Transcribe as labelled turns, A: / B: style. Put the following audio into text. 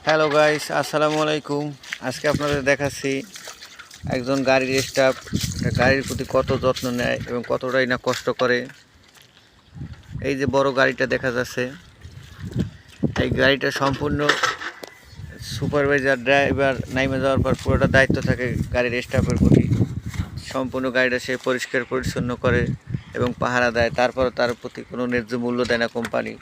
A: Hello guys, আসসালামু আলাইকুম। আজকে আপনাদের দেখাচ্ছি একজন গাড়ির স্টাফ গাড়ির প্রতি কত যত্ন নেয় এবং কতটাই না কষ্ট করে। এই যে বড় গাড়িটা দেখা যাচ্ছে, এই গাড়িটা সম্পূর্ণ সুপারভাইজার ড্রাইভার নাইমে যাওয়ার পর পুরোটা দায়িত্ব থাকে গাড়ির স্টাফের প্রতি। সম্পূর্ণ গাড়িটা সে পরিষ্কার পরিচ্ছন্ন করে এবং পাহারা দেয়। তারপর তার প্রতি কোনো ন্যায্য মূল্য দেয় না কোম্পানি।